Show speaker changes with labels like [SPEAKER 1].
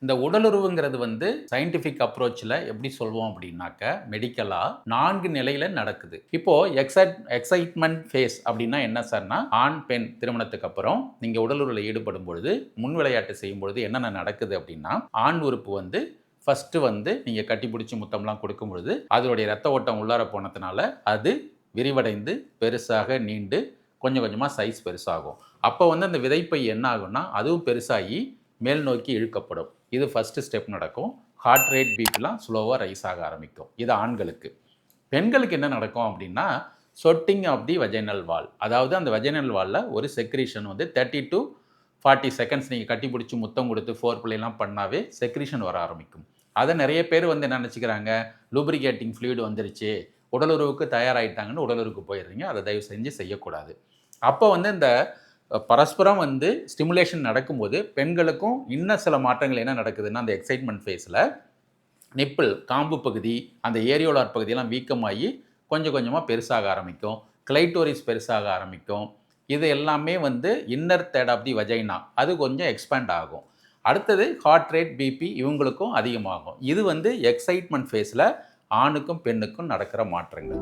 [SPEAKER 1] இந்த உடலுறவுங்கிறது வந்து சயின்டிஃபிக் அப்ரோச்சில் எப்படி சொல்வோம் அப்படின்னாக்க மெடிக்கலா 4 நிலையில நடக்குது. இப்போ எக்ஸைட்மென்ட் ஃபேஸ் அப்படின்னா என்ன சார்னா, ஆண், பெண் திருமணத்துக்கு அப்புறம் நீங்க உடலுறவுல ஈடுபடும் பொழுது, முன் விளையாட்டு செய்யும் பொழுது என்னென்ன நடக்குது அப்படின்னா, ஆண் உறுப்பு வந்து ஃபர்ஸ்ட்டு வந்து நீங்க கட்டிப்பிடிச்சு முத்தம்லாம் கொடுக்கும் பொழுது, அதனுடைய ரத்த ஓட்டம் உள்ளார போனதுனால, அது விரிவடைந்து, பெருசாக நீண்டு, கொஞ்சம் கொஞ்சமா சைஸ் பெருசாகும். அப்போ வந்து அந்த விதைப்பை என்ன ஆகும்னா, அதுவும் பெருசாகி மேல் நோக்கி இழுக்கப்படும். இது ஃபர்ஸ்ட் ஸ்டெப் நடக்கும். ஹார்ட் ரேட் பிபிலாம் ஸ்லோவா ரைஸ் ஆக ஆரம்பிக்கும். இது ஆண்களுக்கு. பெண்களுக்கு என்ன நடக்கும் அப்படின்னா, சொட்டிங் ஆஃப் தி வெஜைனல் வால். அதாவது அந்த வெஜைனல் வால்ல ஒரு செக்ரீஷன் வந்து 30 டூ 40 செகண்ட்ஸ் நீங்க கட்டிப்பிடிச்சு முத்தம் கொடுத்து ஃபோர் பிளேலாம் பண்ணாவே செக்ரீஷன் வர ஆரம்பிக்கும். அத நெறைய பேர் வந்து என்ன நெனச்சுக்கிறாங்க, லூப்ரிகேட்டிங் ஃப்ளூயிட் வந்துருச்சு, உடலுறவுக்கு தயாராயிட்டாங்கன்னு உடலுறவுக்கு போயிடுறீங்க. அத தயவு செஞ்சு செய்யக்கூடாது. அப்போ வந்து இந்த பரஸ்பரம் வந்து ஸ்டிமுலேஷன் நடக்கும்போது, பெண்களுக்கும் இன்னும் சில மாற்றங்கள் என்ன நடக்குதுன்னா, அந்த எக்ஸைட்மென்ட் ஃபேஸ்ல நிப்பிள் காம்பு பகுதி, அந்த ஏரியோலார் பகுதியெல்லாம் வீக்கமாகி கொஞ்சம் கொஞ்சமா பெருசாக ஆரம்பிக்கும். கிளைட்டோரிஸ் பெருசாக ஆரம்பிக்கும். இது எல்லாமே வந்து inner third of the vagina அது கொஞ்சம் எக்ஸ்பேண்ட் ஆகும். அடுத்தது ஹார்ட் ரேட், பிபி இவங்களுக்கும் அதிகமாகும். இது வந்து எக்ஸைட்மென்ட் ஃபேஸ்ல ஆணுக்கும், பெண்ணுக்கும் நடக்கிற மாற்றங்கள்.